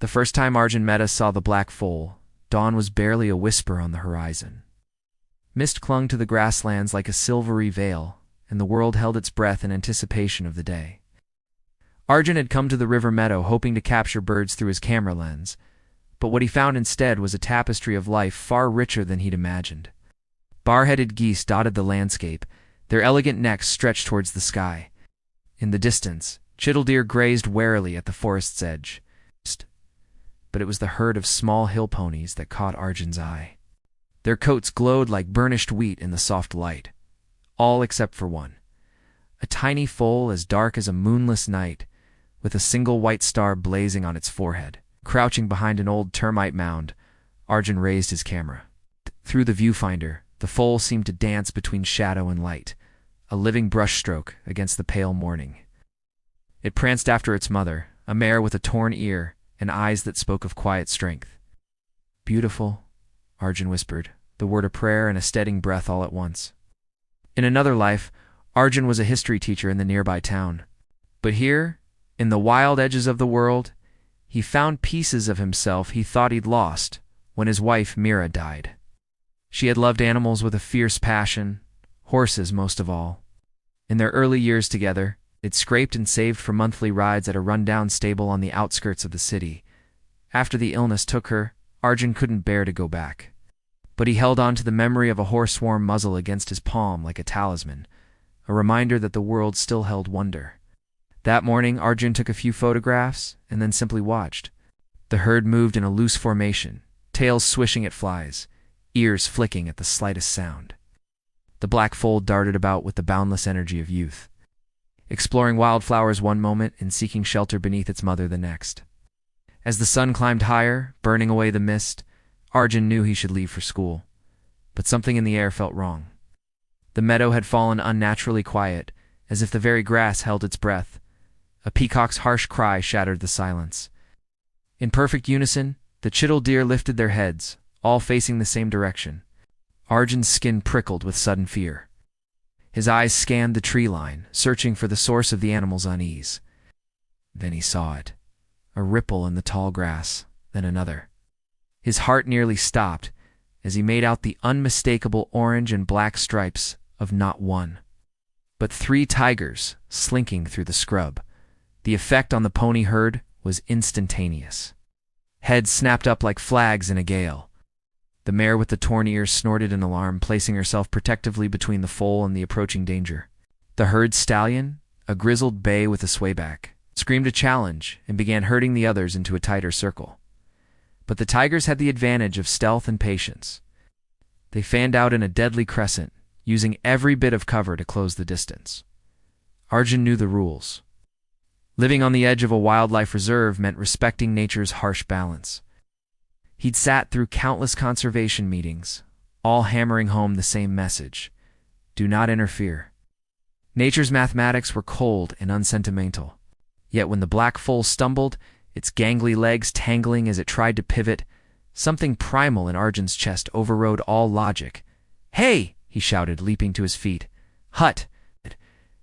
The first time Arjun Mehta saw the black foal, dawn was barely a whisper on the horizon. Mist clung to the grasslands like a silvery veil, and the world held its breath in anticipation of the day. Arjun had come to the river meadow hoping to capture birds through his camera lens, but what he found instead was a tapestry of life far richer than he'd imagined. Bar-headed geese dotted the landscape, their elegant necks stretched towards the sky. In the distance, chittledeer grazed warily at the forest's edge. But it was the herd of small hill ponies that caught Arjun's eye. Their coats glowed like burnished wheat in the soft light, all except for one. A tiny foal as dark as a moonless night, with a single white star blazing on its forehead. Crouching behind an old termite mound, Arjun raised his camera. Through the viewfinder, the foal seemed to dance between shadow and light, a living brushstroke against the pale morning. It pranced after its mother, a mare with a torn ear and eyes that spoke of quiet strength. "Beautiful," Arjun whispered, the word a prayer and a steadying breath all at once. In another life, Arjun was a history teacher in the nearby town. But here, in the wild edges of the world, he found pieces of himself he thought he'd lost when his wife Mira died. She had loved animals with a fierce passion, horses most of all. In their early years together, they'd scraped and saved for monthly rides at a rundown stable on the outskirts of the city. After the illness took her, Arjun couldn't bear to go back. But he held on to the memory of a horse-sworn muzzle against his palm like a talisman, a reminder that the world still held wonder. That morning, Arjun took a few photographs and then simply watched. The herd moved in a loose formation, tails swishing at flies, ears flicking at the slightest sound. The black foal darted about with the boundless energy of youth, exploring wildflowers one moment and seeking shelter beneath its mother the next. As the sun climbed higher, burning away the mist, Arjun knew he should leave for school. But something in the air felt wrong. The meadow had fallen unnaturally quiet, as if the very grass held its breath. A peacock's harsh cry shattered the silence. In perfect unison, the chittledeer lifted their heads, all facing the same direction. Arjun's skin prickled with sudden fear. His eyes scanned the tree line, searching for the source of the animal's unease. Then he saw it. A ripple in the tall grass, then another. His heart nearly stopped as he made out the unmistakable orange and black stripes of not one, but 3 tigers slinking through the scrub. The effect on the pony herd was instantaneous. Heads snapped up like flags in a gale. The mare with the torn ears snorted in alarm, placing herself protectively between the foal and the approaching danger. The herd stallion, a grizzled bay with a swayback, screamed a challenge and began herding the others into a tighter circle. But the tigers had the advantage of stealth and patience. They fanned out in a deadly crescent, using every bit of cover to close the distance. Arjun knew the rules. Living on the edge of a wildlife reserve meant respecting nature's harsh balance. He'd sat through countless conservation meetings, all hammering home the same message: do not interfere. Nature's mathematics were cold and unsentimental. Yet when the black foal stumbled, its gangly legs tangling as it tried to pivot, something primal in Arjun's chest overrode all logic. "Hey!" he shouted, leaping to his feet. "Hut!"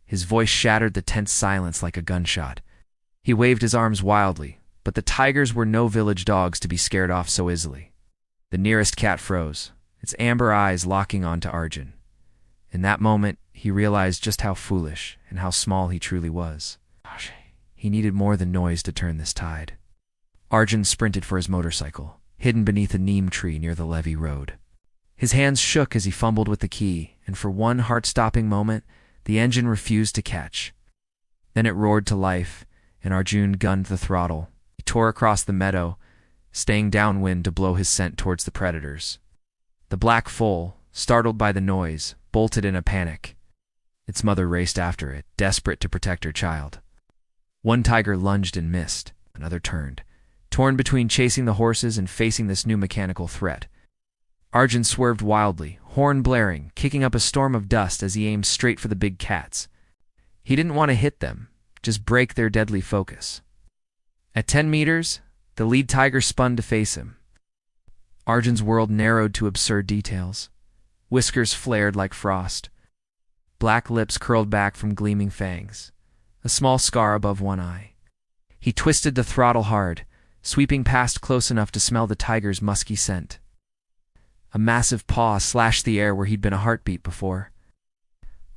His voice shattered the tense silence like a gunshot. He waved his arms wildly, but the tigers were no village dogs to be scared off so easily. The nearest cat froze, its amber eyes locking onto Arjun. In that moment, he realized just how foolish and how small he truly was. He needed more than noise to turn this tide. Arjun sprinted for his motorcycle, hidden beneath a neem tree near the levee road. His hands shook as he fumbled with the key, and for one heart-stopping moment, the engine refused to catch. Then it roared to life, and Arjun gunned the throttle. He tore across the meadow, staying downwind to blow his scent towards the predators. The black foal, startled by the noise, bolted in a panic. Its mother raced after it, desperate to protect her child. One tiger lunged and missed, another turned, torn between chasing the horses and facing this new mechanical threat. Arjun swerved wildly, horn blaring, kicking up a storm of dust as he aimed straight for the big cats. He didn't want to hit them, just break their deadly focus. At 10 meters, the lead tiger spun to face him. Arjun's world narrowed to absurd details. Whiskers flared like frost. Black lips curled back from gleaming fangs. A small scar above one eye. He twisted the throttle hard, sweeping past close enough to smell the tiger's musky scent. A massive paw slashed the air where he'd been a heartbeat before.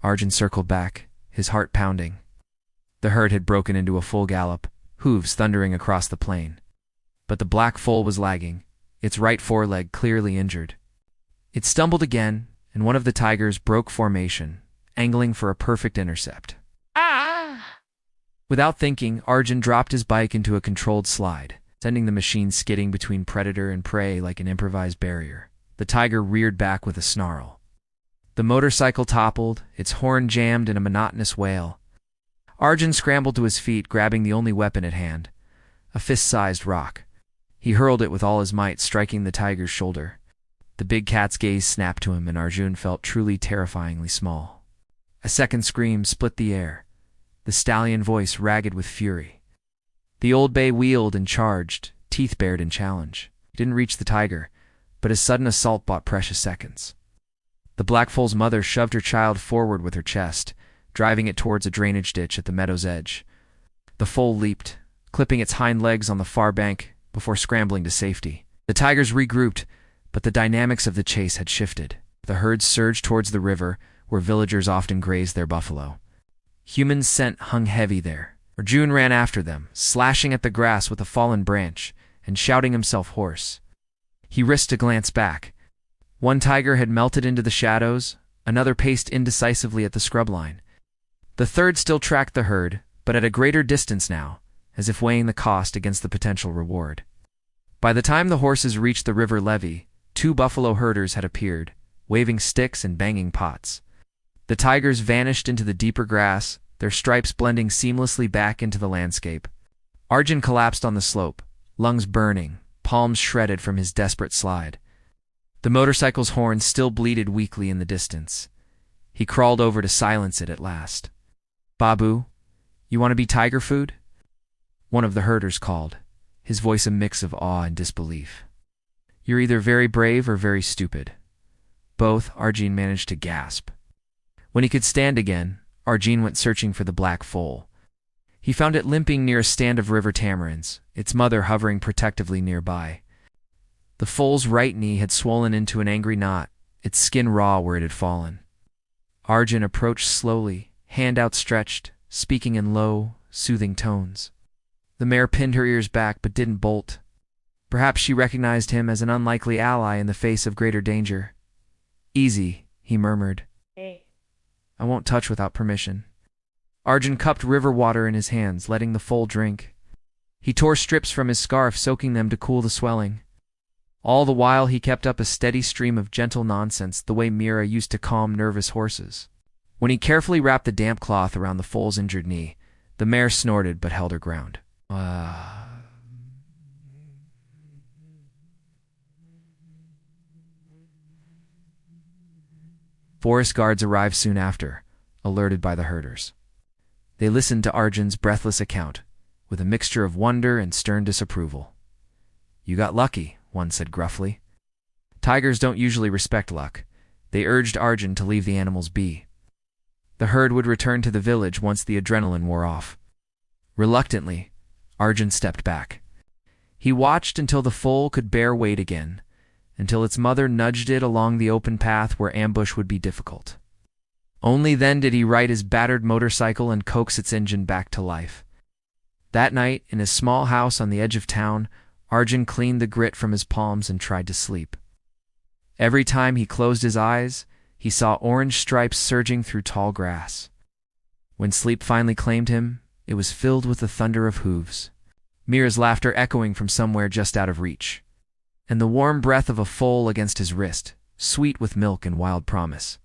Arjun circled back, his heart pounding. The herd had broken into a full gallop, hooves thundering across the plain. But the black foal was lagging, its right foreleg clearly injured. It stumbled again, and one of the tigers broke formation, angling for a perfect intercept. Without thinking, Arjun dropped his bike into a controlled slide, sending the machine skidding between predator and prey like an improvised barrier. The tiger reared back with a snarl. The motorcycle toppled, its horn jammed in a monotonous wail. Arjun scrambled to his feet, grabbing the only weapon at hand, a fist-sized rock. He hurled it with all his might, striking the tiger's shoulder. The big cat's gaze snapped to him, and Arjun felt truly terrifyingly small. A second scream split the air, the stallion voice ragged with fury. The old bay wheeled and charged, teeth bared in challenge. He didn't reach the tiger, but his sudden assault bought precious seconds. The black foal's mother shoved her child forward with her chest, driving it towards a drainage ditch at the meadow's edge. The foal leaped, clipping its hind legs on the far bank before scrambling to safety. The tigers regrouped, but the dynamics of the chase had shifted. The herd surged towards the river, where villagers often grazed their buffalo. Human scent hung heavy there. Arjun ran after them, slashing at the grass with a fallen branch and shouting himself hoarse. He risked a glance back. One tiger had melted into the shadows, another paced indecisively at the scrub line. The third still tracked the herd, but at a greater distance now, as if weighing the cost against the potential reward. By the time the horses reached the river levee, 2 buffalo herders had appeared, waving sticks and banging pots. The tigers vanished into the deeper grass, their stripes blending seamlessly back into the landscape. Arjun collapsed on the slope, lungs burning, palms shredded from his desperate slide. The motorcycle's horn still bleated weakly in the distance. He crawled over to silence it at last. "Babu, you want to be tiger food?" One of the herders called, his voice a mix of awe and disbelief. "You're either very brave or very stupid." Both, Arjun managed to gasp. When he could stand again, Arjun went searching for the black foal. He found it limping near a stand of river tamarinds, its mother hovering protectively nearby. The foal's right knee had swollen into an angry knot, its skin raw where it had fallen. Arjun approached slowly, hand outstretched, speaking in low, soothing tones. The mare pinned her ears back but didn't bolt. Perhaps she recognized him as an unlikely ally in the face of greater danger. "Easy," he murmured. Hey. "I won't touch without permission." Arjun cupped river water in his hands, letting the foal drink. He tore strips from his scarf, soaking them to cool the swelling. All the while he kept up a steady stream of gentle nonsense, the way Mira used to calm nervous horses. When he carefully wrapped the damp cloth around the foal's injured knee, the mare snorted but held her ground. Forest guards arrived soon after, alerted by the herders. They listened to Arjun's breathless account, with a mixture of wonder and stern disapproval. "You got lucky," one said gruffly. Tigers don't usually respect luck. They urged Arjun to leave the animals be. The herd would return to the village once the adrenaline wore off. Reluctantly, Arjun stepped back. He watched until the foal could bear weight again, until its mother nudged it along the open path where ambush would be difficult. Only then did he right his battered motorcycle and coax its engine back to life. That night, in his small house on the edge of town, Arjun cleaned the grit from his palms and tried to sleep. Every time he closed his eyes, he saw orange stripes surging through tall grass. When sleep finally claimed him, it was filled with the thunder of hooves, Mira's laughter echoing from somewhere just out of reach, and the warm breath of a foal against his wrist, sweet with milk and wild promise.